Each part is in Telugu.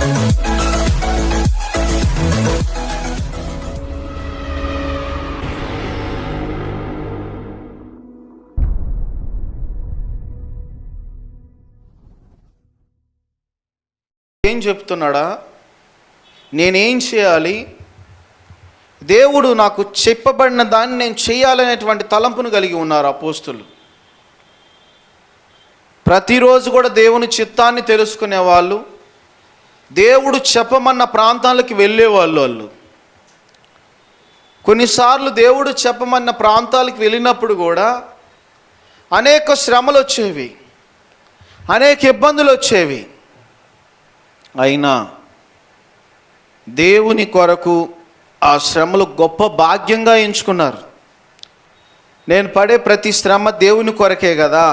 ఏం చెప్తున్నాడా? నేనేం చేయాలి, దేవుడు నాకు చెప్పబడిన దాన్ని నేను చేయాలనేటువంటి తలంపును కలిగి ఉన్నారు అపోస్తులు. ప్రతిరోజు కూడా దేవుని చిత్తాన్ని తెలుసుకునేవాళ్ళు, దేవుడు చెప్పమన్న ప్రాంతాలకు వెళ్ళేవాళ్ళు. వాళ్ళు కొన్నిసార్లు దేవుడు చెప్పమన్న ప్రాంతాలకు వెళ్ళినప్పుడు కూడా అనేక శ్రమలు వచ్చేవి, అనేక ఇబ్బందులు వచ్చేవి. అయినా దేవుని కొరకు ఆ శ్రమలు గొప్ప భాగ్యంగా ఎంచుకున్నారు. నేను పడే ప్రతి శ్రమ దేవుని కొరకే కదా,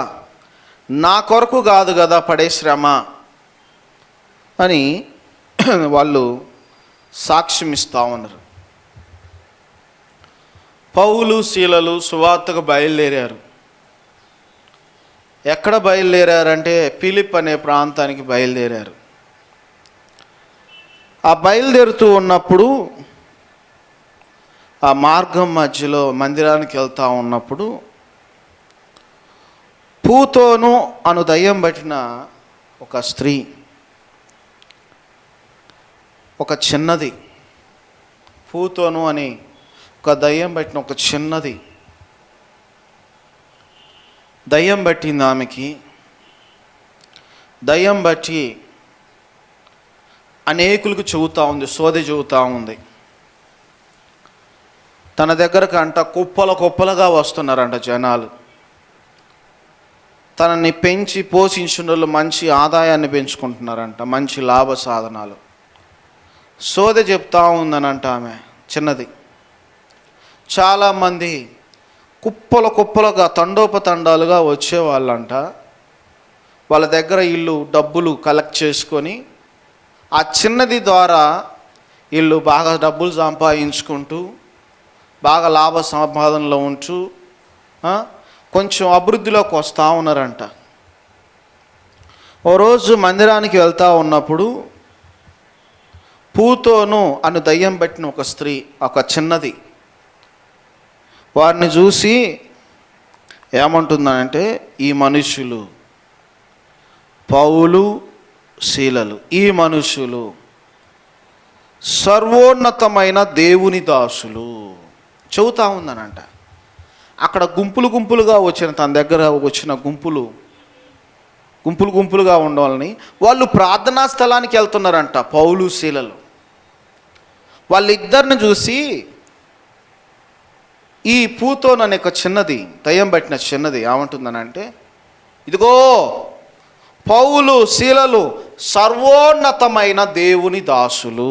నా కొరకు కాదు కదా పడే శ్రమ అని వాళ్ళు సాక్ష్యం ఇస్తూ ఉన్నారు. పౌలు శీలలు సువార్తకు బయలుదేరారు. ఎక్కడ బయలుదేరారంటే ఫిలిప్ అనే ప్రాంతానికి బయలుదేరారు. ఆ బయలుదేరుతూ ఉన్నప్పుడు ఆ మార్గం మధ్యలో మందిరానికి వెళ్తూ ఉన్నప్పుడు పూతోను అను దయ్యం పట్టిన ఒక స్త్రీ, ఒక చిన్నది, పూతోను అని ఒక దయ్యం పట్టిన ఒక చిన్నది దయ్యం పట్టింది. ఆమెకి దయ్యం బట్టి అనేకులకు చెబుతూ ఉంది, సోది చెబుతూ ఉంది. తన దగ్గరకు అంట కుప్పలుగా వస్తున్నారంట జనాలు. తనని పెంచి పోషించిన వాళ్ళు మంచి ఆదాయాన్ని పెంచుకుంటున్నారంట, మంచి లాభ సాధనాలు. సోది చెప్తా ఉందనంట ఆమె చిన్నది. చాలామంది కుప్పలుగా తండోపతండాలుగా వచ్చేవాళ్ళంట. వాళ్ళ దగ్గర వీళ్ళు డబ్బులు కలెక్ట్ చేసుకొని ఆ చిన్నది ద్వారా వీళ్ళు బాగా డబ్బులు సంపాదించుకుంటూ బాగా లాభ సంపాదనలో ఉంటూ కొంచెం అభివృద్ధిలోకి వస్తూ ఉన్నారంట. ఓ రోజు మందిరానికి వెళ్తూ ఉన్నప్పుడు పూతోను అను దయ్యం పట్టిన ఒక స్త్రీ, ఒక చిన్నది, వారిని చూసి ఏమంటుందనంటే, ఈ మనుషులు పౌలు శీలలు, ఈ మనుషులు సర్వోన్నతమైన దేవుని దాసులు చెబుతా ఉందనంట. అక్కడ గుంపులుగా వచ్చిన, తన దగ్గర వచ్చిన గుంపులుగా ఉండవాలని వాళ్ళు ప్రార్థనా స్థలానికి వెళ్తున్నారంట. పౌలు శీలలు వాళ్ళిద్దరిని చూసి ఈ పూతోను అనే ఒక చిన్నది, దయ్యం పట్టిన చిన్నది ఏమంటుందనంటే, ఇదిగో పౌలు శీలలు సర్వోన్నతమైన దేవుని దాసులు,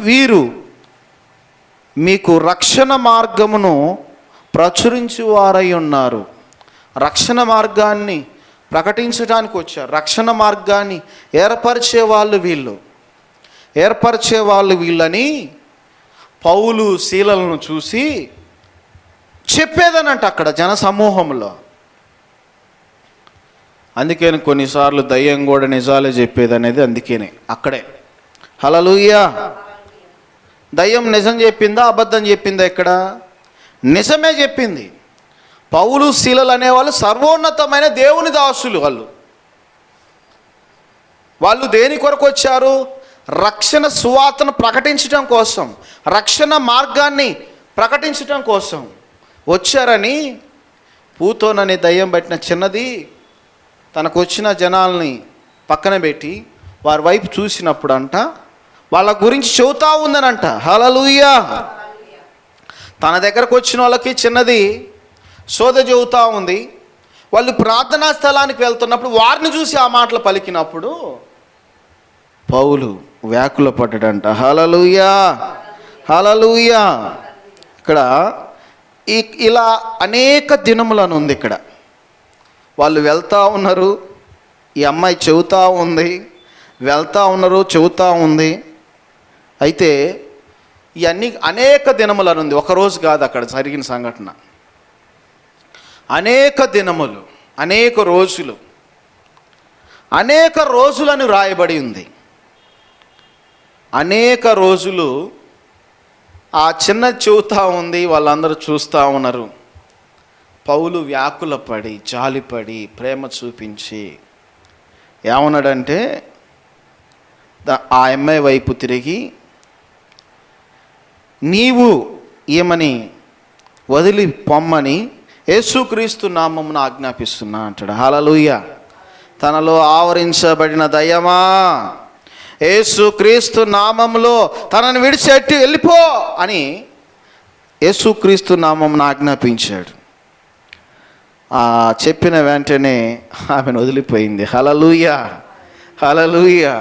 వీరు మీకు రక్షణ మార్గమును ప్రచురించువారై ఉన్నారు. రక్షణ మార్గాన్ని ప్రకటించడానికి వచ్చారు. రక్షణ మార్గాన్ని ఏర్పరిచే వాళ్ళు వీళ్ళని పౌలు శీలలను చూసి చెప్పేదనంట అక్కడ జన సమూహంలో. అందుకని కొన్నిసార్లు దయ్యం కూడా నిజాలే చెప్పేది అనేది అందుకనే అక్కడే. హల్లెలూయా. దయ్యం నిజం చెప్పిందా అబద్ధం చెప్పిందా? ఇక్కడ నిజమే చెప్పింది. పౌలు శీలలు అనేవాళ్ళు సర్వోన్నతమైన దేవుని దాసులు. వాళ్ళు దేని కొరకు వచ్చారు? రక్షణ సువార్తను ప్రకటించడం కోసం, రక్షణ మార్గాన్ని ప్రకటించడం కోసం వచ్చారని పూతోనని దయ్యం పట్టిన చిన్నది తనకు వచ్చిన జనాల్ని పక్కన పెట్టి వారి వైపు చూసినప్పుడు అంట వాళ్ళ గురించి చెబుతా ఉందనంట. హల్లెలూయా. తన దగ్గరకు వచ్చిన వాళ్ళకి చిన్నది సోద చెబుతా ఉంది. వాళ్ళు ప్రార్థనా స్థలానికి వెళ్తున్నప్పుడు వారిని చూసి ఆ మాటలు పలికినప్పుడు పౌలు వ్యాకుల పడ్డాడంట. హల్లెలూయా. ఇక్కడ ఇలా అనేక దినములను ఉంది. ఇక్కడ వాళ్ళు వెళ్తూ ఉన్నారు, ఈ అమ్మాయి చెబుతూ ఉంది, వెళ్తూ ఉన్నారు, చెబుతూ ఉంది. అయితే ఇవన్నీ అనేక దినములను ఉంది, ఒకరోజు కాదు అక్కడ జరిగిన సంఘటన. అనేక దినములు, అనేక రోజులు అనేక రోజులని రాయబడి ఉంది. అనేక రోజులు ఆ చిన్న చెబుతా ఉంది, వాళ్ళందరూ చూస్తూ ఉన్నారు. పౌలు వ్యాకులపడి జాలిపడి ప్రేమ చూపించి ఏమన్నాడంటే ఆ అమ్మాయి వైపు తిరిగి, నీవు ఏమని వదిలి పొమ్మని యేసుక్రీస్తు నామమున ఆజ్ఞాపిస్తున్నా అంటాడు. హల్లెలూయా. తనలో ఆవరించబడిన దయ్యమా, యేసుక్రీస్తు నామములో తనను విడిచెట్టి వెళ్ళిపో అని యేసుక్రీస్తు నామమున ఆజ్ఞాపించాడు. చెప్పిన వెంటనే ఆమెను వదిలిపోయింది. హల్లెలూయా, హల్లెలూయా.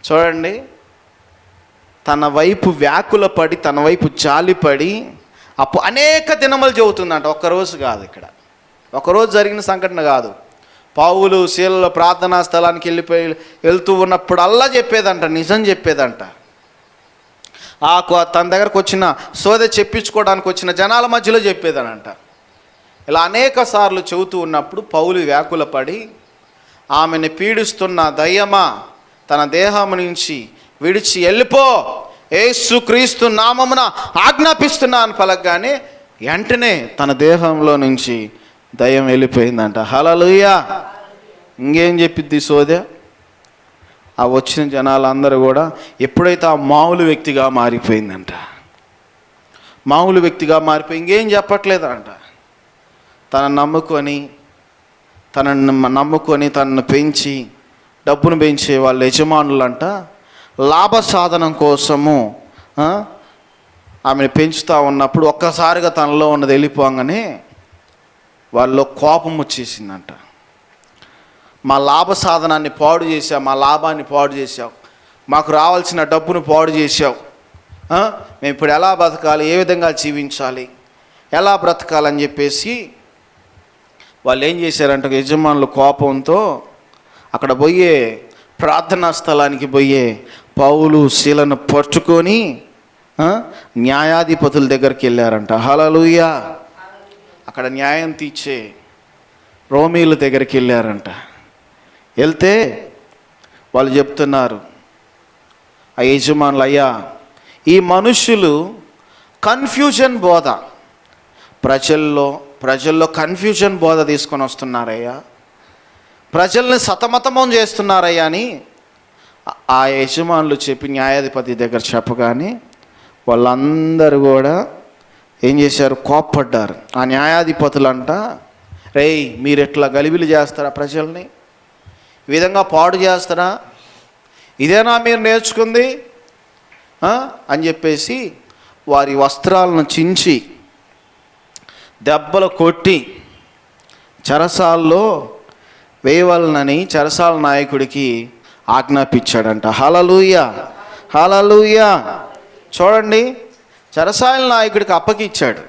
చూడండి, తన వైపు వ్యాకులపడి తన వైపు జాలిపడి అనేక దినములు చెబుతుందంట. ఒక్కరోజు కాదు, ఇక్కడ ఒకరోజు జరిగిన సంఘటన కాదు. పౌలు శీలలో ప్రార్థనా స్థలానికి వెళ్తూ ఉన్నప్పుడల్లా చెప్పేదంట, నిజం చెప్పేదంట. తన దగ్గరకు వచ్చిన సోదె చెప్పించుకోవడానికి వచ్చిన జనాల మధ్యలో చెప్పేదనంట. ఇలా అనేక సార్లు చెబుతూ ఉన్నప్పుడు పౌలు వ్యాకులపడి, ఆమెను పీడిస్తున్న దయ్యమా తన దేహం నుంచి విడిచి వెళ్ళిపో, యేసుక్రీస్తు నామమున ఆజ్ఞాపిస్తున్నా అని పలకగానే వెంటనే తన దేహంలో నుంచి దయ్యం వెళ్ళిపోయిందంట. హల్లెలూయా. ఇంకేం చెప్పిద్ది సోదె? ఆ వచ్చిన జనాలందరూ కూడా ఎప్పుడైతే ఆ మామూలు వ్యక్తిగా మారిపోయిందంట, మామూలు వ్యక్తిగా మారిపోయి ఇంకేం చెప్పట్లేదంట. తనను నమ్ముకొని తనను పెంచి డబ్బును పెంచే వాళ్ళ యజమానులంట లాభ సాధనం కోసము ఆమెను పెంచుతూ ఉన్నప్పుడు ఒక్కసారిగా తనలో ఉన్నది వెళ్ళిపోగానే వాళ్ళలో కోపం వచ్చేసిందంట. మా లాభ సాధనాన్ని పాడు చేసావు, మా లాభాన్ని పాడు చేసావు, మాకు రావాల్సిన డబ్బును పాడు చేసావు, మేము ఇప్పుడు ఎలా బతకాలి, ఏ విధంగా జీవించాలి, ఎలా బ్రతకాలని చెప్పేసి వాళ్ళు ఏం చేశారంట, యజమానులు కోపంతో అక్కడ పోయే ప్రార్థనా స్థలానికి పోయే పౌలు శీలను పట్టుకొని న్యాయాధిపతుల దగ్గరికి వెళ్ళారంట. హల్లెలూయా. అక్కడ న్యాయం తీర్చే రోమీల దగ్గరికి వెళ్ళారంట. వెళ్తే వాళ్ళు చెప్తున్నారు, ఆ యజమానులు, అయ్యా ఈ మనుషులు కన్ఫ్యూజన్ బోధ ప్రజల్లో కన్ఫ్యూజన్ బోధ తీసుకొని వస్తున్నారయ్యా, ప్రజల్ని సతమతమం చేస్తున్నారయ్యా అని ఆ యజమానులు చెప్పి న్యాయాధిపతి దగ్గర చెప్పగానే వాళ్ళందరూ కూడా ఏం చేశారు, కోప్పడ్డారు. ఆ న్యాయాధిపతులంట, రేయ్ మీరు ఎట్లా గలిబిలి చేస్తారా, ప్రజల్ని ఈ విధంగా పాడు చేస్తారా, ఇదేనా మీరు నేర్చుకుంది అని చెప్పేసి వారి వస్త్రాలను చించి దెబ్బలు కొట్టి చెరసాల్లో వేయవలనని చెరసాల నాయకుడికి ఆజ్ఞాపించాడంట. హల్లెలూయా, హల్లెలూయా. చూడండి, చెరసాల నాయకుడికి అప్పగిచ్చాడు.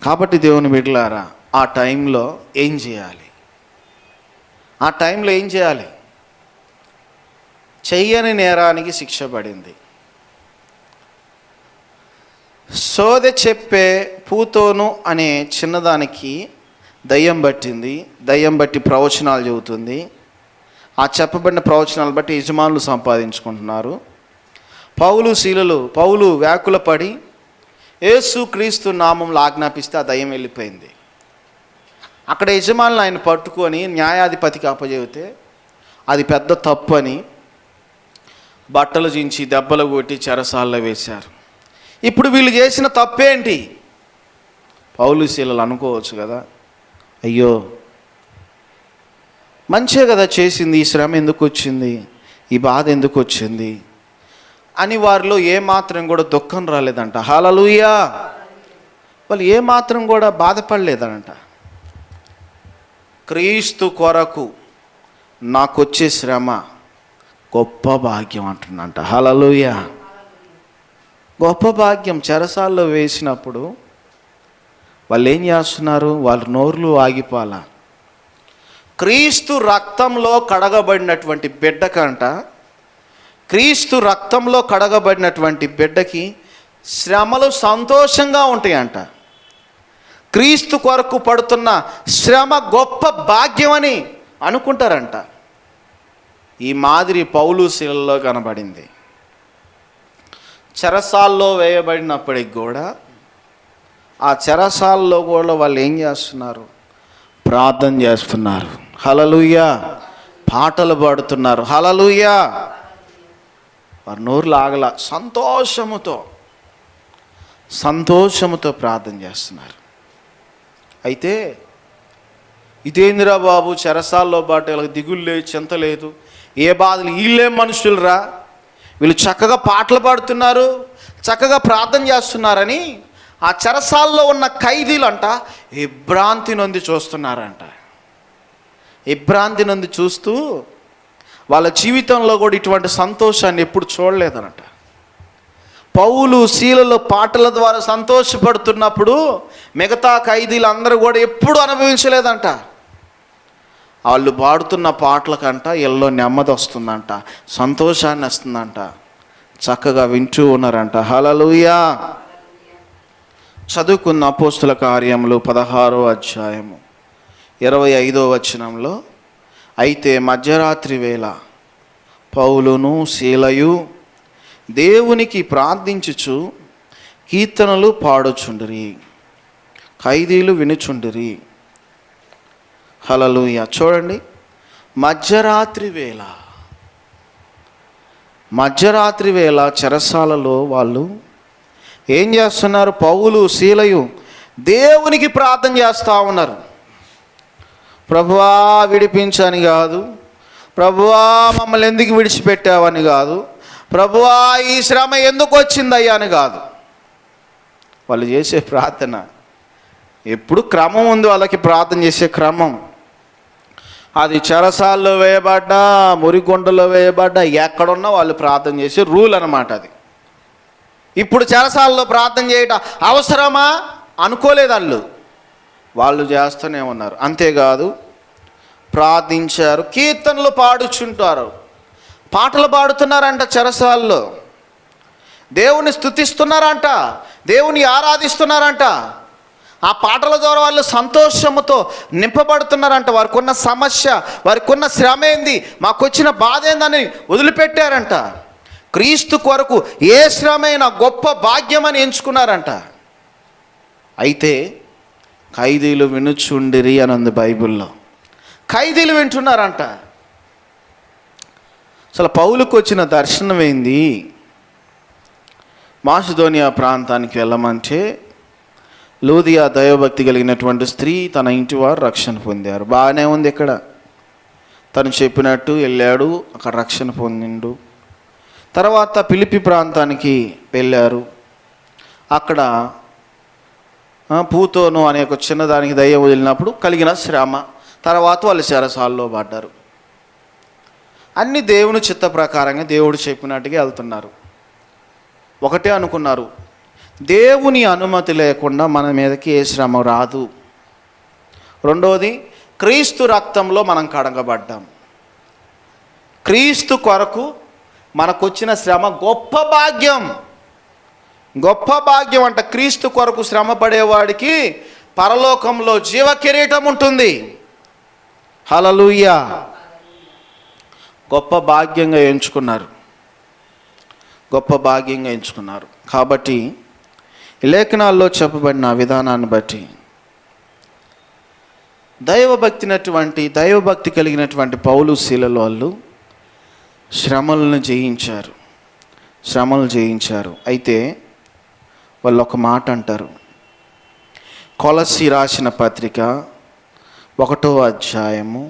కాబట్టి దేవుని బిడ్డలారా, ఆ టైంలో ఏం చేయాలి? చెయ్యని నేరానికి శిక్ష పడింది. సోదె చెప్పే పూతోను అనే చిన్నదానికి దయ్యం పట్టింది. దయ్యం బట్టి ప్రవచనాలు చెబుతుంది. ఆ చెప్పబడిన ప్రవచనాలు బట్టి యజమానులు సంపాదించుకుంటున్నారు. పౌలు వ్యాకులపడి యేసుక్రీస్తు నామంలో ఆజ్ఞాపిస్తే ఆ దయ్యం వెళ్ళిపోయింది. అక్కడ యజమానులు ఆయన పట్టుకొని న్యాయాధిపతికి అప్పచెబితే అది పెద్ద తప్పు అని బట్టలు చించి దెబ్బలు కొట్టి చెరసాల్లో వేశారు. ఇప్పుడు వీళ్ళు చేసిన తప్పేంటి? పౌలు శీలలు అనుకోవచ్చు కదా, అయ్యో మంచే కదా చేసింది, ఈ శ్రమ ఎందుకు వచ్చింది, ఈ బాధ ఎందుకు వచ్చింది అని వారిలో ఏమాత్రం కూడా దుఃఖం రాలేదంట. హల్లెలూయా. వాళ్ళు ఏమాత్రం కూడా బాధపడలేదంట. క్రీస్తు కొరకు నాకొచ్చే శ్రమ గొప్ప భాగ్యం అంటున్నంట. హల్లెలూయా. గొప్ప భాగ్యం. చెరసాల్లో వేసినప్పుడు వాళ్ళు ఏం చేస్తున్నారు? వాళ్ళ నోర్లు ఆగిపోలా. క్రీస్తు రక్తంలో కడగబడినటువంటి బిడ్డకంట, క్రీస్తు రక్తంలో కడగబడినటువంటి బిడ్డకి శ్రమలు సంతోషంగా ఉంటాయంట. క్రీస్తు కొరకు పడుతున్న శ్రమ గొప్ప భాగ్యమని అనుకుంటారంట. ఈ మాదిరి పౌలు శీలలో కనబడింది. చెరసాల్లో వేయబడినప్పటికి కూడా ఆ చెరసాల్లో కూడా వాళ్ళు ఏం చేస్తున్నారు? ప్రార్థన చేస్తున్నారు. హల్లెలూయా. పాటలు పాడుతున్నారు. హల్లెలూయా. వారు నోరు లాగల, సంతోషముతో ప్రార్థన చేస్తున్నారు. అయితే ఇదేందిరా బాబు, చెరసాల్లో పాటు వీళ్ళకి దిగులు లేదు, చింత లేదు, ఏ బాధలు, వీళ్ళేం మనుషులరా, వీళ్ళు చక్కగా పాటలు పాడుతున్నారు, చక్కగా ప్రార్థన చేస్తున్నారని ఆ చెరసాల్లో ఉన్న ఖైదీలంట విభ్రాంతి నొంది చూస్తున్నారంట. విభ్రాంతి నొంది చూస్తూ వాళ్ళ జీవితంలో కూడా ఇటువంటి సంతోషాన్ని ఎప్పుడు చూడలేదనట. పౌలు శీలలో పాటల ద్వారా సంతోషపడుతున్నప్పుడు మిగతా ఖైదీలు అందరూ కూడా ఎప్పుడు అనుభవించలేదంట. వాళ్ళు పాడుతున్న పాటలకంట ఎల్లో నెమ్మది వస్తుందంట, సంతోషాన్ని వస్తుందంట, చక్కగా వింటూ ఉన్నారంట. హల్లెలూయా. చదువుకున్న అపోస్తుల కార్యములు 16వ అధ్యాయము 25వ వచనంలో, అయితే మధ్యరాత్రి వేళ పౌలును శీలయు దేవునికి ప్రార్థించుచు కీర్తనలు పాడుచుండిరి, ఖైదీలు వినుచుండిరి. హల్లెలూయా. చూడండి, మధ్యరాత్రి వేళ చెరసాలలో వాళ్ళు ఏం చేస్తున్నారు? పౌలు శీలయు దేవునికి ప్రార్థన చేస్తూ ఉన్నారు. ప్రభువా విడిపించని కాదు, ప్రభువా మమ్మల్ని ఎందుకు విడిచిపెట్టావని కాదు, ప్రభువా ఈ శ్రమ ఎందుకు వచ్చిందయ్యా అని కాదు. వాళ్ళు చేసే ప్రార్థన ఎప్పుడు క్రమం ఉంది, వాళ్ళకి ప్రార్థన చేసే క్రమం. అది చెరసాల్లో వేయబడ్డా, మురికొండలో వేయబడ్డా, ఎక్కడున్నా వాళ్ళు ప్రార్థన చేసే రూల్ అన్నమాట అది. ఇప్పుడు చెరసాల్లో ప్రార్థన చేయటం అవసరమా అనుకోలేదు వాళ్ళు చేస్తూనే ఉన్నారు. అంతేకాదు, ప్రార్థించారు, కీర్తనలు పాడుచుంటారు, పాటలు పాడుతున్నారంట, చెరసాల్లో దేవుని స్తుతిస్తున్నారంట, దేవుని ఆరాధిస్తున్నారంట. ఆ పాటల ద్వారా వాళ్ళు సంతోషముతో నింపబడుతున్నారంట. వారికి ఉన్న సమస్య, వారికి ఉన్న శ్రమ ఏంది, మాకు వచ్చిన బాధ ఏందని వదిలిపెట్టారంట. క్రీస్తు కొరకు ఏ శ్రమైనా గొప్ప భాగ్యమని ఎంచుకున్నారంట. అయితే ఖైదీలు వినుచుండిరి అని ఉంది బైబిల్లో. ఖైదీలు వింటున్నారంట. అసలు పౌలుకు వచ్చిన దర్శనం ఏంది? మాసిదోనియా ప్రాంతానికి వెళ్ళమంటే లూదియా దైవభక్తి కలిగినటువంటి స్త్రీ తన ఇంటి వారు రక్షణ పొందారు. బాగానే ఉంది. ఇక్కడ తను చెప్పినట్టు వెళ్ళాడు, అక్కడ రక్షణ పొందిండు. తర్వాత ఫిలిప్పి ప్రాంతానికి వెళ్ళారు. అక్కడ పూతోను అనే ఒక చిన్నదానికి దయ్యం వదిలినప్పుడు కలిగిన శ్రమ, తర్వాత వాళ్ళు చెరసాల్లో పడ్డారు. అన్ని దేవుని చిత్త ప్రకారంగా దేవుడు చెప్పినట్టుగా వెళ్తున్నారు. ఒకటే అనుకున్నారు, దేవుని అనుమతి లేకుండా మన మీదకి ఏ శ్రమ రాదు. రెండోది, క్రీస్తు రక్తంలో మనం కడగబడ్డాం. క్రీస్తు కొరకు మనకొచ్చిన శ్రమ గొప్ప భాగ్యం. గొప్ప భాగ్యం అంట. క్రీస్తు కొరకు శ్రమ పడేవాడికి పరలోకంలో జీవ కిరీటం ఉంటుంది. హల్లెలూయా. గొప్ప భాగ్యంగా ఎంచుకున్నారు, గొప్ప భాగ్యంగా ఎంచుకున్నారు. కాబట్టి ఈ లేఖనాల్లో చెప్పబడిన విధానాన్ని బట్టి దైవభక్తి కలిగినటువంటి పౌలు శీలలో వాళ్ళు శ్రమలను జయించారు. అయితే వాళ్ళు ఒక మాట అంటారు. కొలస్సీ రాసిన పత్రిక 1వ అధ్యాయము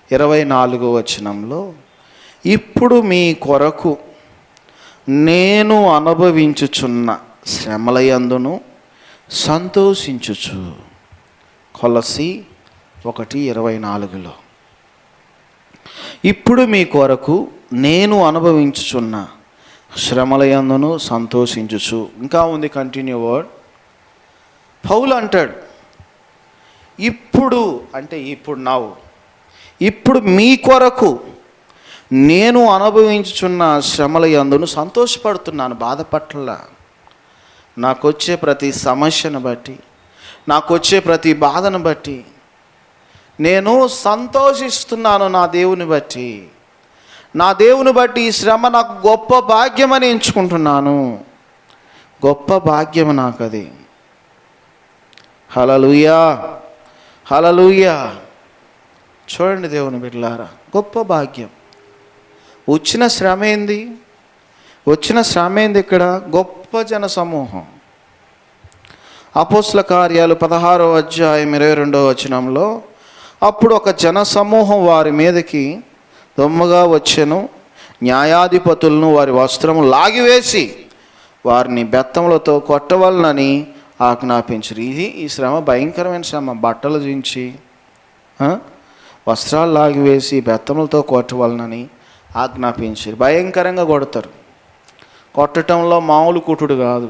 24వ వచనంలో, ఇప్పుడు మీ కొరకు నేను అనుభవించుచున్న శ్రమలయందును సంతోషించుచు. కొలస్సీ 1:24లో, ఇప్పుడు మీ కొరకు నేను అనుభవించుచున్న శ్రమలయందును సంతోషించుచు. ఇంకా ఉంది కంటిన్యూ వర్డ్. పౌలు అంటాడు, ఇప్పుడు అంటే ఇప్పుడు మీ కొరకు నేను అనుభవించుచున్న శ్రమలయందును సంతోషపడుతున్నాను, బాధపట్ల. నాకు వచ్చే ప్రతి సమస్యను బట్టి, నాకు వచ్చే ప్రతి బాధను బట్టి నేను సంతోషిస్తున్నాను నా దేవుని బట్టి. నా దేవుని బట్టి ఈ శ్రమ నాకు గొప్ప భాగ్యమని ఎంచుకుంటున్నాను. గొప్ప భాగ్యం నాకు అది. హల్లెలూయా, హల్లెలూయా. చూడండి దేవుని బిడ్డలారా, గొప్ప భాగ్యం. వచ్చిన శ్రమ ఏంది? వచ్చిన శ్రమ ఏంది? ఇక్కడ గొప్ప జన సమూహం. అపోస్తల కార్యాలు 16వ అధ్యాయం 22వ వచనంలో, అప్పుడు ఒక జన సమూహం వారి మీదకి దొమ్మగా వచ్చెను, న్యాయాధిపతులను వారి వస్త్రము లాగివేసి వారిని బెత్తములతో కొట్టవలనని ఆజ్ఞాపించరు. ఈ శ్రమ భయంకరమైన శ్రమ. బట్టలు దించి వస్త్రాలు లాగివేసి బెత్తములతో కొట్టవలనని ఆజ్ఞాపించారు. భయంకరంగా కొడతారు. కొట్టడంలో మామూలు కుట్టుడు కాదు.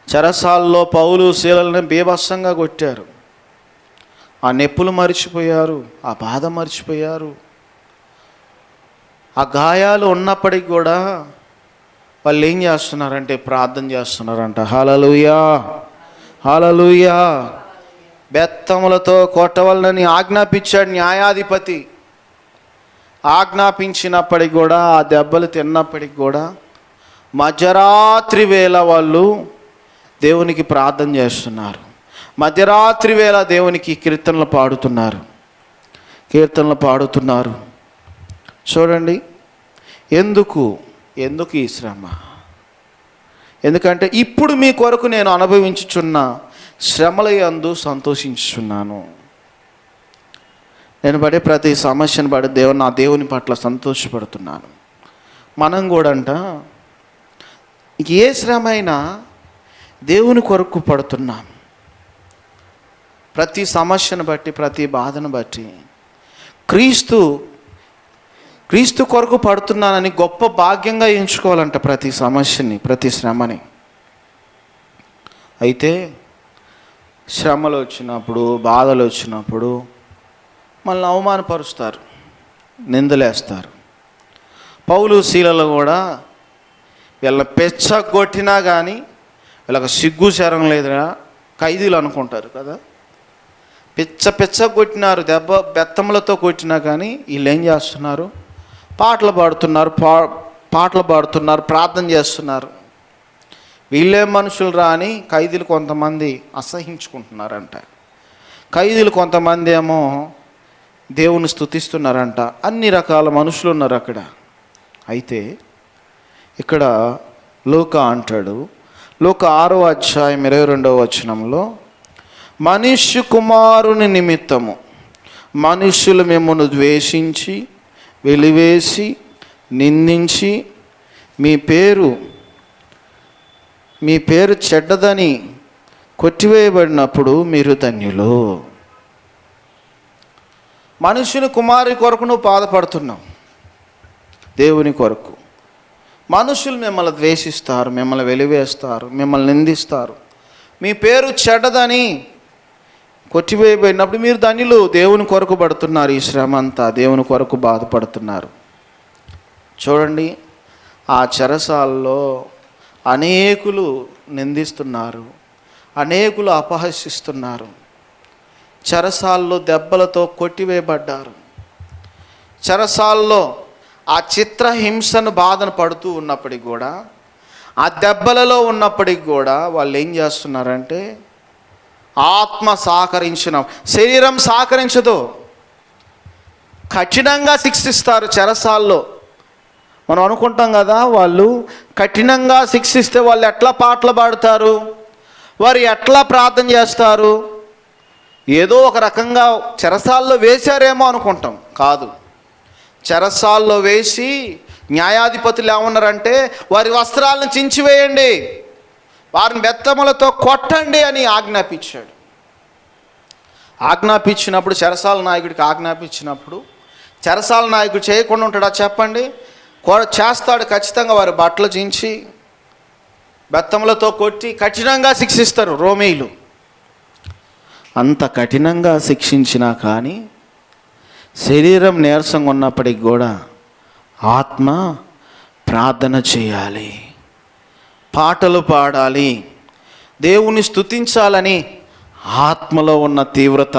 చెరసాల్లో పౌలు శీలలను బీభత్సంగా కొట్టారు. ఆ నొప్పులు మర్చిపోయారు, ఆ బాధ మర్చిపోయారు. ఆ గాయాలు ఉన్నప్పటికీ కూడా వాళ్ళు ఏం చేస్తున్నారంటే ప్రార్థన చేస్తున్నారంట. హల్లెలూయా, హల్లెలూయా. బెత్తములతో కొట్టవలనని ఆజ్ఞాపించాడు న్యాయాధిపతి. ఆజ్ఞాపించినప్పటికి కూడా, ఆ దెబ్బలు తిన్నప్పటికి కూడా మధ్యరాత్రి వేళ వాళ్ళు దేవునికి ప్రార్థన చేస్తున్నారు. మధ్యరాత్రి వేళ దేవునికి కీర్తనలు పాడుతున్నారు. చూడండి, ఎందుకు ఈ శ్రమ? ఎందుకంటే ఇప్పుడు మీ కొరకు నేను అనుభవించుచున్న శ్రమల యందు సంతోషించుచున్నాను. నేను పడే ప్రతి సమస్యను బట్టి నా దేవుని పట్ల సంతోషపడుతున్నాను. మనం కూడా ఏ శ్రమ అయినా దేవుని కొరకు పడుతున్నాం. ప్రతి సమస్యను బట్టి, ప్రతి బాధను బట్టి క్రీస్తు కొరకు పడుతున్నానని గొప్ప భాగ్యంగా ఎంచుకోవాలంట ప్రతి సమస్యని, ప్రతి శ్రమని. అయితే శ్రమలు వచ్చినప్పుడు, బాధలు వచ్చినప్పుడు మనల్ని అవమానపరుస్తారు, నిందలేస్తారు. పౌలు శీలలు కూడా వీళ్ళని పెచ్చగొట్టినా కానీ వీళ్ళకి సిగ్గు శరం లేదురా ఖైదీలు అనుకుంటారు కదా. పిచ్చ కొట్టినారు, బెత్తములతో కొట్టినా కానీ వీళ్ళు ఏం చేస్తున్నారు? పాటలు పాడుతున్నారు, ప్రార్థన చేస్తున్నారు. వీళ్ళే మనుషులు రా అని ఖైదీలు కొంతమంది అసహించుకుంటున్నారంట. ఖైదీలు కొంతమంది ఏమో దేవుని స్తుతిస్తున్నారంట. అన్ని రకాల మనుషులు ఉన్నారు అక్కడ. అయితే ఇక్కడ లూకా అంటాడు, లూకా 6వ అధ్యాయం 22వ వచనంలో, మనుష్య కుమారుని నిమిత్తము మనుష్యులు మిమ్మల్ని ద్వేషించి, వెలివేసి, నిందించి, మీ పేరు చెడ్డదని కొట్టివేయబడినప్పుడు మీరు ధన్యులు. మనుషుని కుమారుని కొరకు నువ్వు బాధపడుతున్నావు, దేవుని కొరకు. మనుషులు మిమ్మల్ని ద్వేషిస్తారు, మిమ్మల్ని వెలివేస్తారు, మిమ్మల్ని నిందిస్తారు. మీ పేరు చెడ్డదని కొట్టివేయబడినప్పుడు మీరు ధన్యులు. దేవుని కొరకు పడుతున్నారు. ఈ శ్రమ అంతా దేవుని కొరకు బాధపడుతున్నారు. చూడండి, ఆ చెరసాల్లో అనేకులు నిందిస్తున్నారు, అనేకులు అపహసిస్తున్నారు. చెరసాల్లో దెబ్బలతో కొట్టివేయబడ్డారు. చెరసాల్లో ఆ చిత్రహింసను బాధను పడుతూ ఉన్నప్పటికి కూడా, ఆ దెబ్బలలో ఉన్నప్పటికి కూడా వాళ్ళు ఏం చేస్తున్నారంటే ఆత్మ సహకరించిన, శరీరం సహకరించదు. కఠినంగా శిక్షిస్తారు చెరసాల్లో. మనం అనుకుంటాం కదా, వాళ్ళు కఠినంగా శిక్షిస్తే వాళ్ళు ఎట్లా పాటలు పాడతారు, వారు ఎట్లా ప్రార్థన చేస్తారు, ఏదో ఒక రకంగా చెరసాల్లో వేశారేమో అనుకుంటాం. కాదు, చెరసాల్లో వేసి న్యాయాధిపతులు ఏమన్నారంటే వారి వస్త్రాలను చించివేయండి, వారిని బెత్తములతో కొట్టండి అని ఆజ్ఞాపించాడు. ఆజ్ఞాపించినప్పుడు, చెరసాల నాయకుడికి ఆజ్ఞాపించినప్పుడు చెరసాల నాయకుడు చేయకుండా ఉంటాడా చెప్పండి? చేస్తాడు ఖచ్చితంగా. వారి బట్టలు చించి బెత్తములతో కొట్టి కఠినంగా శిక్షిస్తారు రోమీయులు. అంత కఠినంగా శిక్షించినా కానీ శరీరం నీరసంగా ఉన్నప్పటికి కూడా ఆత్మ ప్రార్థన చేయాలి, పాటలు పాడాలి, దేవుని స్తుతించాలని ఆత్మలో ఉన్న తీవ్రత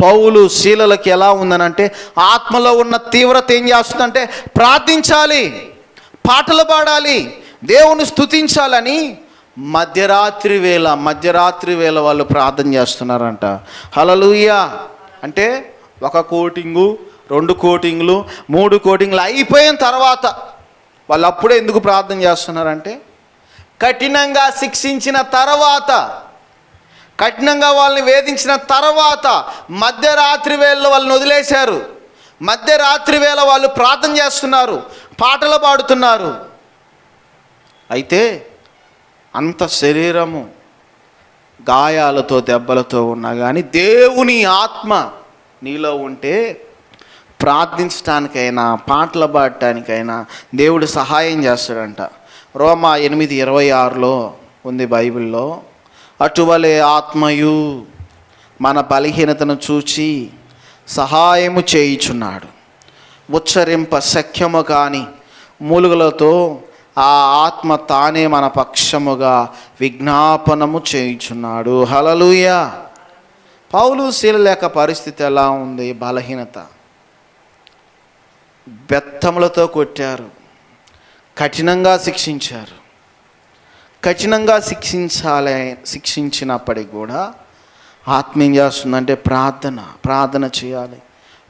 పౌలు శీలలకి ఎలా ఉందనంటే, ఆత్మలో ఉన్న తీవ్రత ఏం చేస్తుందంటే ప్రార్థించాలి, పాటలు పాడాలి, దేవుని స్తుతించాలని మధ్యరాత్రి వేళ వాళ్ళు ప్రార్థన చేస్తున్నారంట. హల్లెలూయా. అంటే 1 కోటింగు 2 కోటింగ్లు 3 కోటింగ్లు అయిపోయిన తర్వాత వాళ్ళు అప్పుడే ఎందుకు ప్రార్థన చేస్తున్నారంటే, కఠినంగా శిక్షించిన తర్వాత, కఠినంగా వాళ్ళని వేధించిన తర్వాత మధ్యరాత్రి వేళ వాళ్ళని వదిలేశారు. మధ్యరాత్రి వేళ వాళ్ళు ప్రార్థన చేస్తున్నారు, పాటలు పాడుతున్నారు. అయితే అంత శరీరము గాయాలతో దెబ్బలతో ఉన్నా కానీ దేవుని ఆత్మ నీలో ఉంటే ప్రార్థించడానికైనా పాటలు పాడటానికైనా దేవుడు సహాయం చేస్తాడంట. రోమా 8:26లో ఉంది బైబిల్లో, అటువలే ఆత్మయు మన బలహీనతను చూచి సహాయము చేయుచున్నాడు, ఉచ్చరింప శక్యము కాని మూలుగులతో ఆ ఆత్మ తానే మన పక్షముగా విజ్ఞాపనము చేయుచున్నాడు. హల్లెలూయా. పౌలు శీల యొక్క పరిస్థితి ఎలా ఉంది? బలహీనత. బెత్తములతో కొట్టారు, కఠినంగా శిక్షించారు. కఠినంగా శిక్షించినప్పటికి కూడా ఆత్మ ఏం చేస్తుందంటే ప్రార్థన చేయాలి,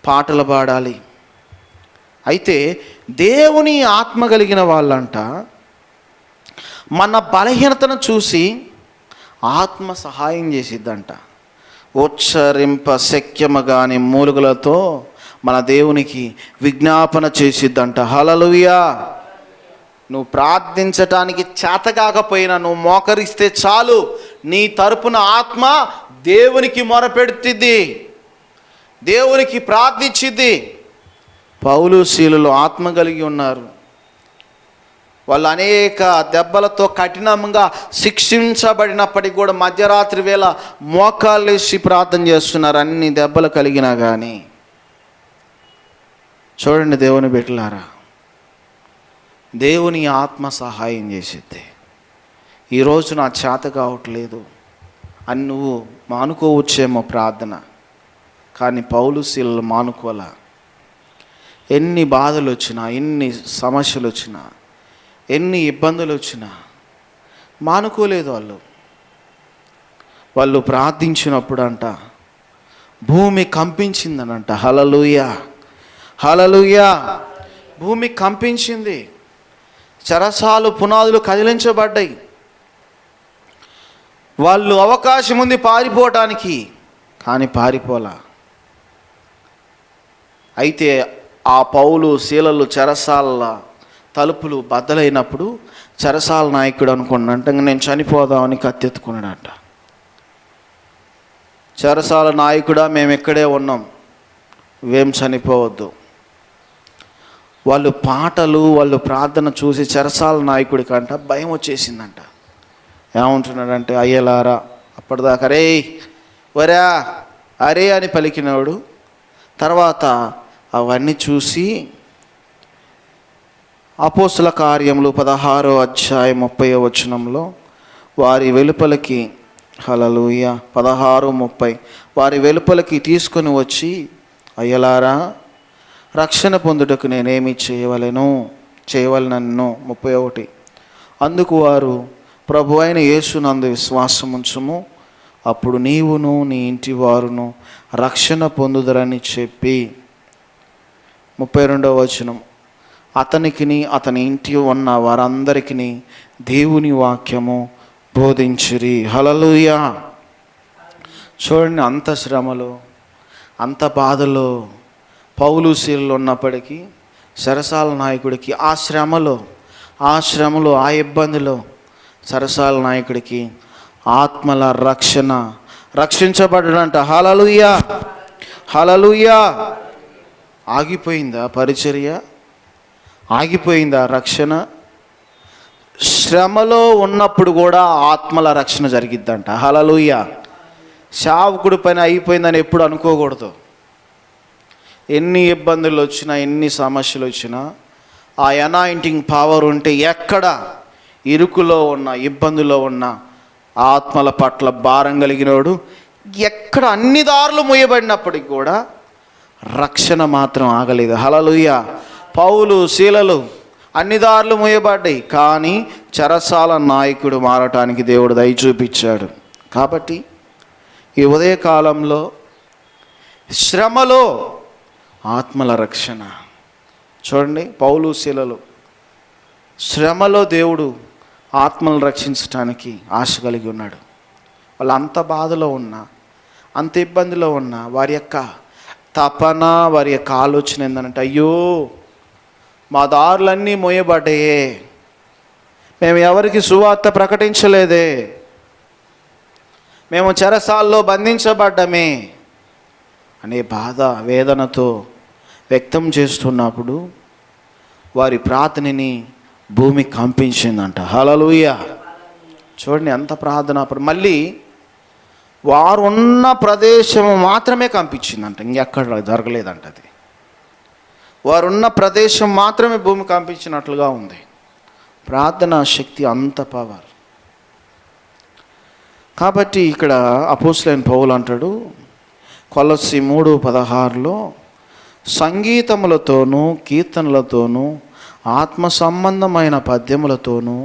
పాటలు పాడాలి. అయితే దేవుని ఆత్మ కలిగిన వాళ్ళంట మన బలహీనతను చూసి ఆత్మ సహాయం చేసిద్దంట. ఉచ్చరింప శక్యము కాని మూలుగులతో మన దేవునికి విజ్ఞాపన చేసిద్దంట. హల్లెలూయా. నువ్వు ప్రార్థించటానికి చేత కాకపోయినా నువ్వు మోకరిస్తే చాలు, నీ తరపున ఆత్మ దేవునికి మొరపెడుతుంది, దేవునికి ప్రార్థించిద్ది. పౌలు శీలులు ఆత్మ కలిగి ఉన్నారు. వాళ్ళు అనేక దెబ్బలతో కఠినంగా శిక్షించబడినప్పటికీ కూడా మధ్యరాత్రి వేళ మోకాళ్ళేసి ప్రార్థన చేస్తున్నారు, అన్ని దెబ్బలు కలిగినా కానీ. చూడండి దేవుని బిడ్డలారా, దేవుని ఆత్మ సహాయం చేసిద్ది. ఈరోజు నా చేత కావట్లేదు అని నువ్వు మానుకోవచ్చేమో ప్రార్థన, కానీ పౌలు శీలలు మానుకోలా. ఎన్ని బాధలు వచ్చినా, ఎన్ని సమస్యలు వచ్చినా, ఎన్ని ఇబ్బందులు వచ్చినా మానుకోలేదు. వాళ్ళు ప్రార్థించినప్పుడు అంట భూమి కంపించిందనంట. హల్లెలూయా, హల్లెలూయా. భూమి కంపించింది, చెరసాలు పునాదులు కదిలించబడ్డాయి. వాళ్ళు అవకాశం ఉంది పారిపోవటానికి, కానీ పారిపోలా. అయితే ఆ పౌలు శీలలు చెరసాల తలుపులు బద్దలైనప్పుడు చెరసాల నాయకుడు అనుకున్నాడంట, నేను చనిపోదామని కత్తెత్తుకున్నాడంట. చెరసాల నాయకుడా, మేము ఇక్కడే ఉన్నాం, నువ్వేం చనిపోవద్దు. వాళ్ళు వాళ్ళు ప్రార్థన చూసి చెరసాల నాయకుడికి అంట భయం వచ్చేసిందంట. ఏమంటున్నాడంటే, అయ్యలారా, అప్పటిదాకా అరే వరా అరే అని పలికినవాడు తర్వాత అవన్నీ చూసి అపోస్తుల కార్యములు 16వ అధ్యాయం 30వ వచనంలో వారి వెలుపలికి, హల్లెలూయా, 16:30, వారి వెలుపలికి తీసుకొని వచ్చి, అయ్యలారా, రక్షణ పొందుటకు నేనేమి చేయవలెనన్ను. 31, అందుకు వారు, ప్రభు అయిన యేసునందు విశ్వాసముంచుము, అప్పుడు నీవును నీ ఇంటి వారును రక్షణ పొందుదరని చెప్పి. 32వ వచనం, అతనికిని అతని ఇంటి ఉన్న వారందరికీ దేవుని వాక్యము బోధించిరి. హల్లెలూయా. చూడండి, అంత శ్రమలో, అంత బాధలో పౌలు శీలలు ఉన్నప్పటికీ చెరసాల నాయకుడికి ఆ శ్రమలో ఆ ఇబ్బందిలో చెరసాల నాయకుడికి ఆత్మల రక్షించబడ్డాడంట. హల్లెలూయా, హల్లెలూయా. ఆగిపోయిందా పరిచర్య? ఆగిపోయిందా రక్షణ? శ్రమలో ఉన్నప్పుడు కూడా ఆత్మల రక్షణ జరిగిద్దంట. హల్లెలూయా. సేవకుడి పని అయిపోయిందని ఎప్పుడు అనుకోకూడదు. ఎన్ని ఇబ్బందులు వచ్చినా, ఎన్ని సమస్యలు వచ్చినా ఆ అనాయింటింగ్ పవర్ ఉంటే ఎక్కడ ఇరుకులో ఉన్న, ఇబ్బందులో ఉన్న ఆత్మల పట్ల భారం కలిగినోడు ఎక్కడ అన్ని దారులు మూయబడినప్పటికి కూడా రక్షణ మాత్రం ఆగలేదు. హల్లెలూయా. పౌలు శీలలు అన్ని దారులు మూయబడ్డాయి, కానీ చెరసాల నాయకుడు మారటానికి దేవుడు దయ చూపించాడు. కాబట్టి ఈ ఉదయకాలంలో శ్రమలో ఆత్మల రక్షణ చూడండి. పౌలు శీలలు శ్రమలో దేవుడు ఆత్మలను రక్షించడానికి ఆశ కలిగి ఉన్నాడు. వాళ్ళు అంత బాధలో ఉన్నా, అంత ఇబ్బందిలో ఉన్నా, వారి యొక్క తపన, వారి యొక్క ఆలోచన ఏంటంటే, అయ్యో మా దారులన్నీ మోయబడ్డాయే, మేము ఎవరికి సువార్త ప్రకటించలేదే, మేము చెరసాల్లో బంధించబడ్డమే అనే బాధ వేదనతో వ్యక్తం చేస్తున్నప్పుడు వారి ప్రార్థనని భూమి కంపించిందంట. హల్లెలూయా. చూడండి ఎంత ప్రార్థన. మళ్ళీ వారు ఉన్న ప్రదేశం మాత్రమే కంపించిందంట, ఇంకెక్కడ జరగలేదంట. అది వారున్న ప్రదేశం మాత్రమే భూమి కంపించినట్లుగా ఉంది. ప్రార్థనా శక్తి అంత పవర్. కాబట్టి ఇక్కడ అపోస్తలుడైన పౌలు అంటాడు కొలస్సీ 3:16 సంగీతములతోనూ కీర్తనలతోనూ ఆత్మ సంబంధమైన పద్యములతోనూ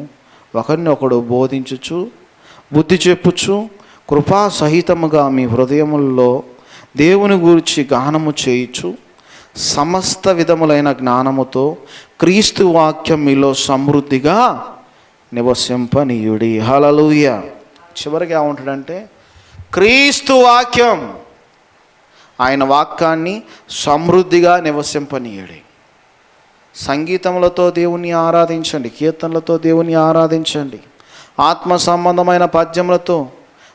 ఒకరినొకడు బోధించుచు బుద్ధి చెప్పుచు కృపా సహితముగా మీ హృదయముల్లో దేవుని గూర్చి గానము చేయుచు సమస్త విధములైన జ్ఞానముతో క్రీస్తు వాక్యం మీలో సమృద్ధిగా నివసింపనీయుడి. హల్లెలూయా. చివరికి ఏమంటాడంటే క్రీస్తు వాక్యం, ఆయన వాక్యాన్ని సమృద్ధిగా నివసింపనీయుడి. సంగీతములతో దేవుని ఆరాధించండి, కీర్తనలతో దేవుని ఆరాధించండి, ఆత్మ సంబంధమైన పద్యములతో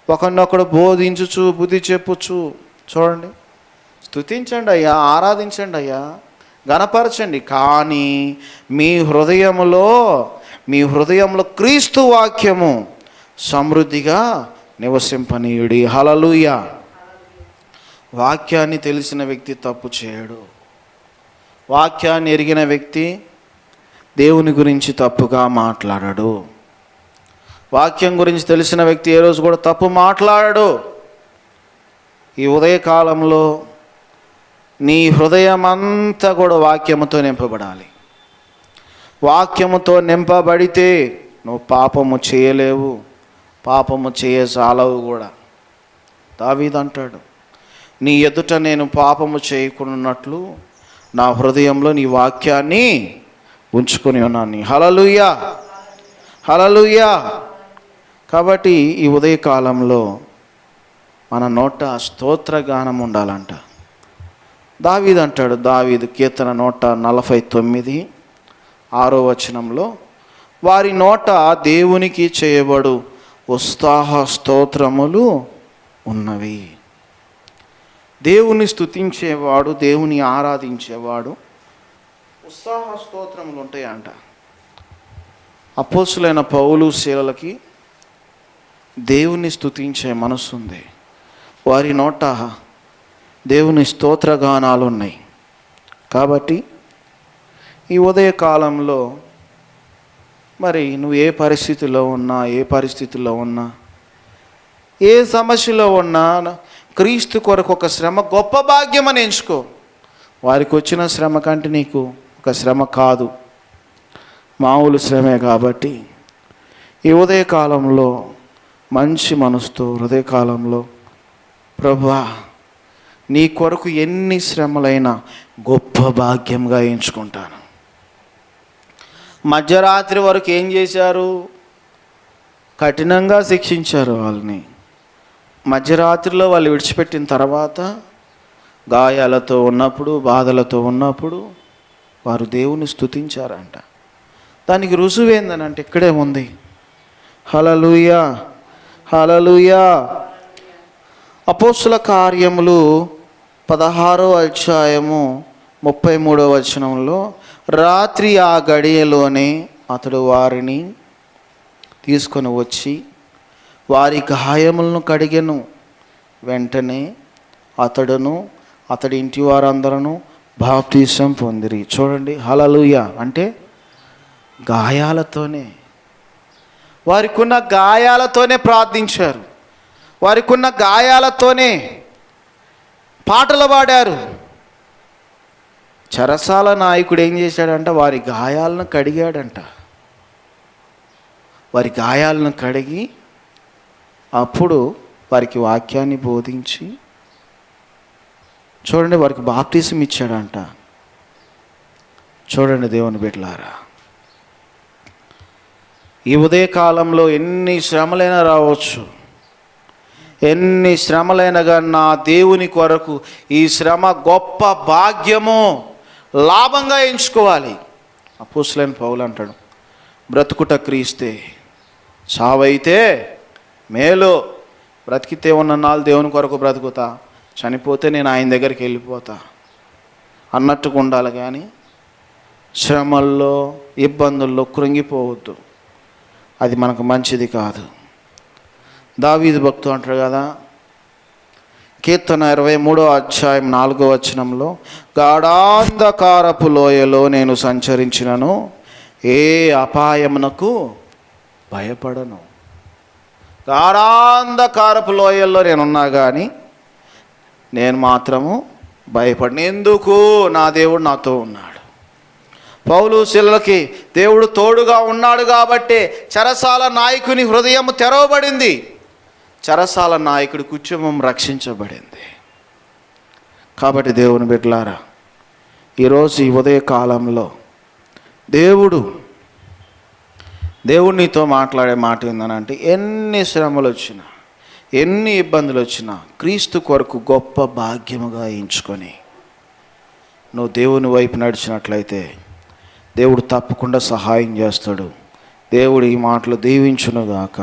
ఒకరినొకడు బోధించుచు బుద్ధి చెప్పుచు. చూడండి, స్తుతించండి అయ్యా, ఆరాధించండి అయ్యా, గణపరచండి, కానీ మీ హృదయంలో క్రీస్తు వాక్యము సమృద్ధిగా నివసింపనీయుడి. హల్లెలూయా. వాక్యాన్ని తెలిసిన వ్యక్తి తప్పు చేయడు. వాక్యాన్ని ఎరిగిన వ్యక్తి దేవుని గురించి తప్పుగా మాట్లాడడు. వాక్యం గురించి తెలిసిన వ్యక్తి ఏ రోజు కూడా తప్పు మాట్లాడడు. ఈ ఉదయకాలంలో నీ హృదయం అంతా కూడా వాక్యముతో నింపబడాలి. వాక్యముతో నింపబడితే నువ్వు పాపము చేయలేవు, పాపము చేయజాలవు కూడా. దావీదు అంటాడు, నీ ఎదుట నేను పాపము చేయకున్నట్లు నా హృదయంలో నీ వాక్యాన్ని ఉంచుకొని ఉన్నాను. హల్లెలూయా, హల్లెలూయా. కాబట్టి ఈ ఉదయకాలంలో మన నోట స్తోత్రగానం ఉండాలంట. దావీదు అంటాడు, దావీదు కీర్తన 149:6 వారి నోట దేవునికి చేయబడు ఉత్సాహ స్తోత్రములు ఉన్నవి. దేవుని స్తుతించేవాడు, దేవుని ఆరాధించేవాడు ఉత్సాహ స్తోత్రములు ఉంటాయంట. అపోస్తలులైన పౌలు శీలలకి దేవుని స్తుతించే మనసు ఉంది. వారి నోట దేవుని స్తోత్రగానాలు ఉన్నాయి. కాబట్టి ఈ ఉదయకాలంలో మరి నువ్వు ఏ పరిస్థితిలో ఉన్నా, ఏ సమస్యలో ఉన్నా, క్రీస్తు కొరకు ఒక శ్రమ గొప్ప భాగ్యం అని ఎంచుకో. వారికి వచ్చిన శ్రమ కంటే నీకు ఒక శ్రమ కాదు, మామూలు శ్రమే. కాబట్టి ఈ ఉదయకాలంలో మంచి మనసుతో హృదయకాలంలో ప్రభువా నీ కొరకు ఎన్ని శ్రమలైనా గొప్ప భాగ్యంగా ఎంచుకుంటాను. మధ్యరాత్రి వరకు ఏం చేశారు? కఠినంగా శిక్షించారు వాళ్ళని. మధ్యరాత్రిలో వాళ్ళు విడిచిపెట్టిన తర్వాత గాయాలతో ఉన్నప్పుడు, బాధలతో ఉన్నప్పుడు వారు దేవుని స్తుతించారంట. దానికి రుజువు ఏందనంటే ఇక్కడే ఉంది. హల్లెలూయా, హల్లెలూయా. అపోస్తల కార్యములు 16:33 రాత్రి ఆ గడియలోనే అతడు వారిని తీసుకొని వచ్చి వారి గాయములను కడిగెను. వెంటనే అతడును అతడి ఇంటి వారందరూ బాప్తీసం పొందిరి. చూడండి, హల్లెలూయా. అంటే గాయాలతోనే, వారికి ఉన్న గాయాలతోనే ప్రార్థించారు. వారికి ఉన్న గాయాలతోనే పాటలు పాడారు. చెరసాల నాయకుడు ఏం చేశాడంట? వారి గాయాలను కడిగాడంట. వారి గాయాలను కడిగి అప్పుడు వారికి వాక్యాన్ని బోధించి, చూడండి, వారికి బాప్తిసం ఇచ్చాడంట. చూడండి దేవుని బిడ్డలారా, ఈ ఉదయకాలంలో ఎన్ని శ్రమలైనా రావచ్చు, ఎన్ని శ్రమలైనా కానీ నా దేవుని కొరకు ఈ శ్రమ గొప్ప భాగ్యము, లాభంగా ఎంచుకోవాలి. అపోస్తలుడైన పౌలు అంటాడు, బ్రతుకుట క్రీస్తే, చావైతే మేలు. బ్రతికితే ఉన్న నాళ్ళు దేవుని కొరకు బ్రతుకుతా, చనిపోతే నేను ఆయన దగ్గరికి వెళ్ళిపోతా అన్నట్టుగా ఉండాలి. కానీ శ్రమల్లో, ఇబ్బందుల్లో కృంగిపోవద్దు. అది మనకు మంచిది కాదు. దావీదు భక్తుడు అంటారు కదా, కీర్తన 23:4 గాఢాంధకారపు లోయలో నేను సంచరించినను ఏ అపాయమునకు భయపడను. గాఢాంధకారపు లోయల్లో నేనున్నా కానీ నేను మాత్రము భయపడను. ఎందుకు? నా దేవుడు నాతో ఉన్నాడు. పౌలు శీలలకి దేవుడు తోడుగా ఉన్నాడు కాబట్టి చెరసాల నాయకుని హృదయం తెరవబడింది. చెరసాల నాయకుడి కుటుంబం రక్షించబడింది. కాబట్టి దేవుని బిడ్డలారా, ఈరోజు ఈ ఉదయకాలంలో దేవుడు నీతో మాట్లాడే మాట ఏందనంటే, ఎన్ని శ్రమలు వచ్చినా, ఎన్ని ఇబ్బందులు వచ్చినా క్రీస్తు కొరకు గొప్ప భాగ్యముగా ఎంచుకొని నువ్వు దేవుని వైపు నడిచినట్లయితే దేవుడు తప్పకుండా సహాయం చేస్తాడు. దేవుడు ఈ మాటలు దీవించునుగాక.